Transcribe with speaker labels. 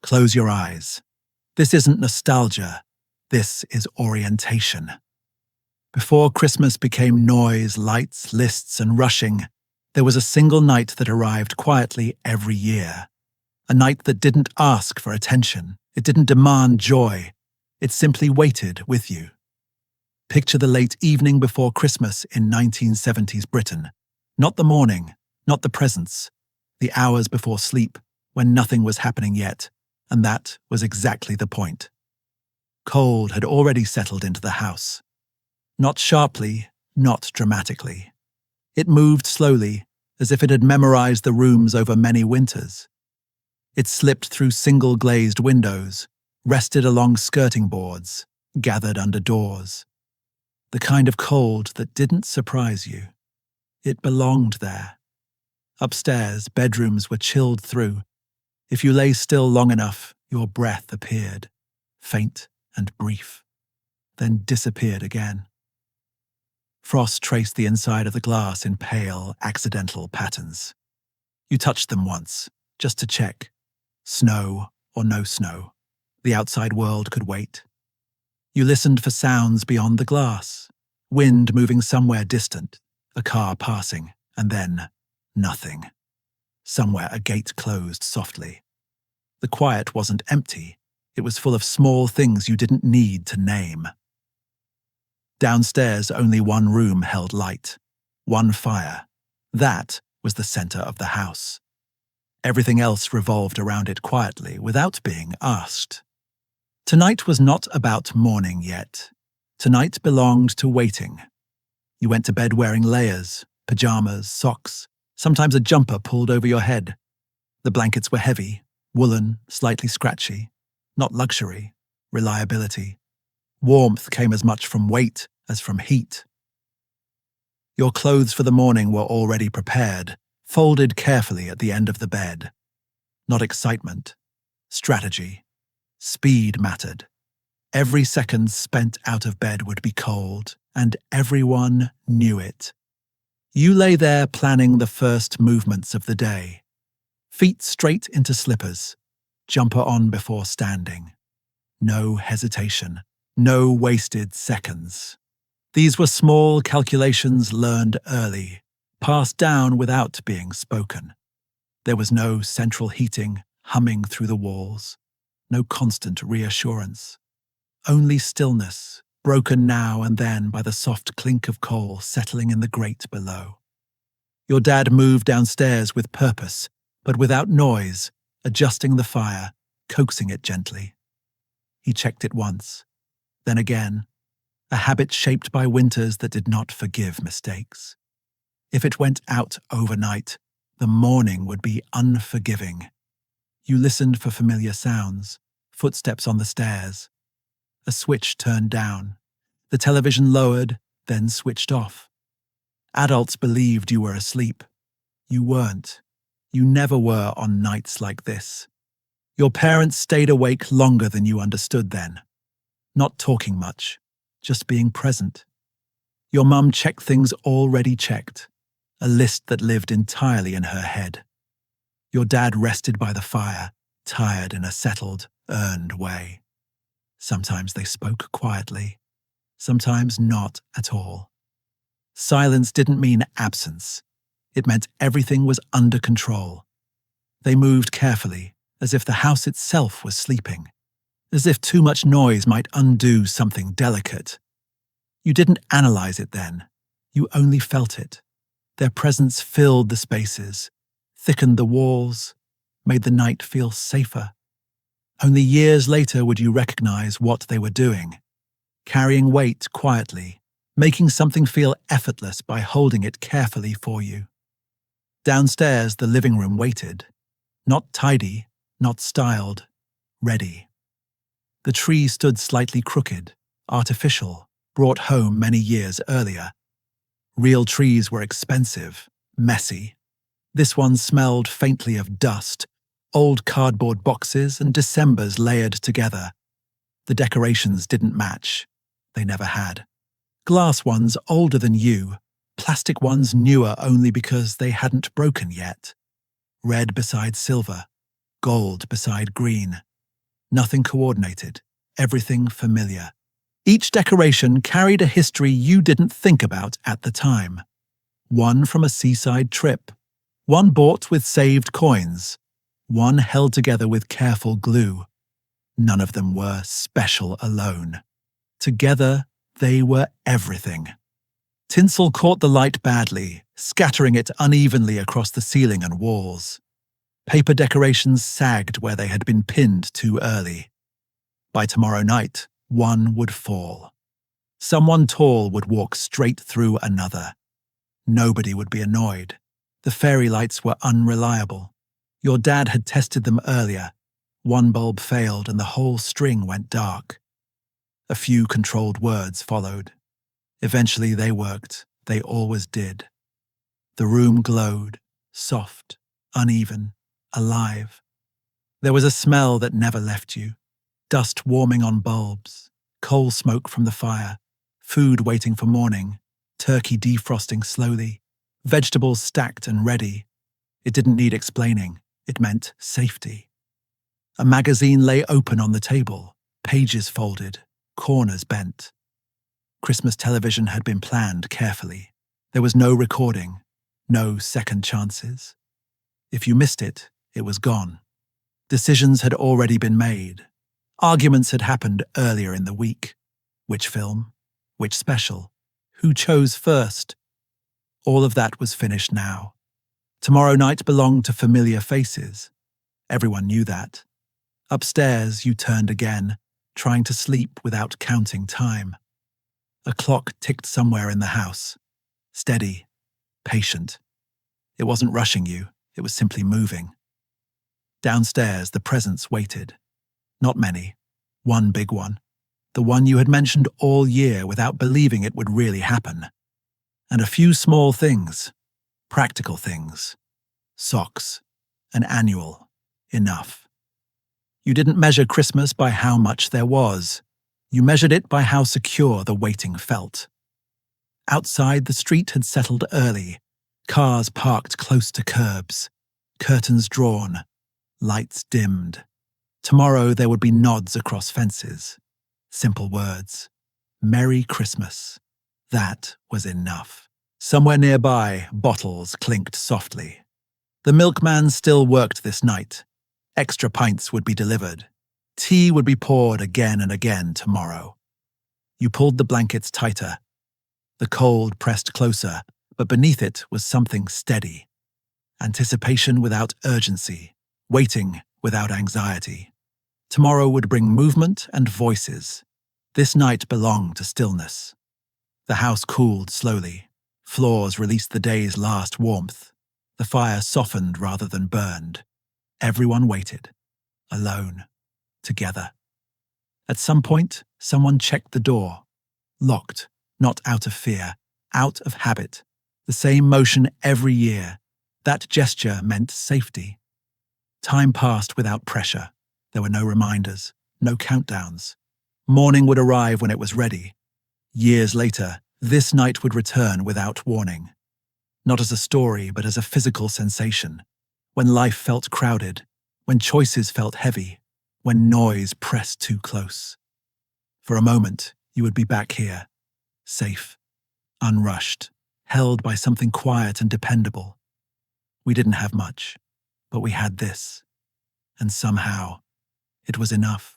Speaker 1: Close your eyes. This isn't nostalgia. This is orientation. Before Christmas became noise, lights, lists, and rushing, there was a single night that arrived quietly every year. A night that didn't ask for attention. It didn't demand joy. It simply waited with you. Picture the late evening before Christmas in 1970s Britain. Not the morning, not the presents. The hours before sleep, when nothing was happening yet. And that was exactly the point. Cold had already settled into the house. Not sharply, not dramatically. It moved slowly, as if it had memorized the rooms over many winters. It slipped through single glazed windows, rested along skirting boards, gathered under doors. The kind of cold that didn't surprise you. It belonged there. Upstairs, bedrooms were chilled through. If you lay still long enough, your breath appeared, faint and brief, then disappeared again. Frost traced the inside of the glass in pale, accidental patterns. You touched them once, just to check. Snow or no snow. The outside world could wait. You listened for sounds beyond the glass. Wind moving somewhere distant, a car passing, and then nothing. Somewhere a gate closed softly. The quiet wasn't empty. It was full of small things you didn't need to name. Downstairs, only one room held light. One fire. That was the center of the house. Everything else revolved around it quietly, without being asked. Tonight was not about mourning yet. Tonight belonged to waiting. You went to bed wearing layers, pajamas, socks, sometimes a jumper pulled over your head. The blankets were heavy, woolen, slightly scratchy. Not luxury, reliability. Warmth came as much from weight as from heat. Your clothes for the morning were already prepared, folded carefully at the end of the bed. Not excitement, strategy. Speed mattered. Every second spent out of bed would be cold, and everyone knew it. You lay there planning the first movements of the day. Feet straight into slippers, jumper on before standing. No hesitation, no wasted seconds. These were small calculations learned early, passed down without being spoken. There was no central heating humming through the walls, no constant reassurance. Only stillness, broken now and then by the soft clink of coal settling in the grate below. Your dad moved downstairs with purpose, but without noise, adjusting the fire, coaxing it gently. He checked it once, then again, a habit shaped by winters that did not forgive mistakes. If it went out overnight, the morning would be unforgiving. You listened for familiar sounds, footsteps on the stairs. A switch turned down, the television lowered, then switched off. Adults believed you were asleep. You weren't. You never were on nights like this. Your parents stayed awake longer than you understood then. Not talking much, just being present. Your mum checked things already checked, a list that lived entirely in her head. Your dad rested by the fire, tired in a settled, earned way. Sometimes they spoke quietly, sometimes not at all. Silence didn't mean absence. It meant everything was under control. They moved carefully, as if the house itself was sleeping, as if too much noise might undo something delicate. You didn't analyze it then. You only felt it. Their presence filled the spaces, thickened the walls, made the night feel safer. Only years later would you recognize what they were doing, carrying weight quietly, making something feel effortless by holding it carefully for you. Downstairs, the living room waited. Not tidy, not styled, ready. The tree stood slightly crooked, artificial, brought home many years earlier. Real trees were expensive, messy. This one smelled faintly of dust, old cardboard boxes and Decembers layered together. The decorations didn't match. They never had. Glass ones older than you, plastic ones newer only because they hadn't broken yet. Red beside silver, gold beside green. Nothing coordinated, everything familiar. Each decoration carried a history you didn't think about at the time. One from a seaside trip, one bought with saved coins, one held together with careful glue. None of them were special alone. Together, they were everything. Tinsel caught the light badly, scattering it unevenly across the ceiling and walls. Paper decorations sagged where they had been pinned too early. By tomorrow night, one would fall. Someone tall would walk straight through another. Nobody would be annoyed. The fairy lights were unreliable. Your dad had tested them earlier. One bulb failed and the whole string went dark. A few controlled words followed. Eventually they worked. They always did. The room glowed, soft, uneven, alive. There was a smell that never left you. Dust warming on bulbs, coal smoke from the fire, food waiting for morning, turkey defrosting slowly, vegetables stacked and ready. It didn't need explaining. It meant safety. A magazine lay open on the table, pages folded, corners bent. Christmas television had been planned carefully. There was no recording, no second chances. If you missed it, it was gone. Decisions had already been made. Arguments had happened earlier in the week. Which film? Which special? Who chose first? All of that was finished now. Tomorrow night belonged to familiar faces. Everyone knew that. Upstairs, you turned again, trying to sleep without counting time. A clock ticked somewhere in the house. Steady, patient. It wasn't rushing you, it was simply moving. Downstairs, the presents waited. Not many. One big one. The one you had mentioned all year without believing it would really happen. And a few small things. Practical things. Socks. An annual. Enough. You didn't measure Christmas by how much there was. You measured it by how secure the waiting felt. Outside, the street had settled early. Cars parked close to curbs. Curtains drawn. Lights dimmed. Tomorrow there would be nods across fences. Simple words. Merry Christmas. That was enough. Somewhere nearby, bottles clinked softly. The milkman still worked this night. Extra pints would be delivered. Tea would be poured again and again tomorrow. You pulled the blankets tighter. The cold pressed closer, but beneath it was something steady. Anticipation without urgency. Waiting without anxiety. Tomorrow would bring movement and voices. This night belonged to stillness. The house cooled slowly. Floors released the day's last warmth. The fire softened rather than burned. Everyone waited. Alone. Together. At some point, someone checked the door. Locked, not out of fear, out of habit. The same motion every year. That gesture meant safety. Time passed without pressure. There were no reminders, no countdowns. Morning would arrive when it was ready. Years later, this night would return without warning. Not as a story, but as a physical sensation. When life felt crowded, when choices felt heavy, when noise pressed too close. For a moment, you would be back here, safe, unrushed, held by something quiet and dependable. We didn't have much, but we had this. And somehow, it was enough.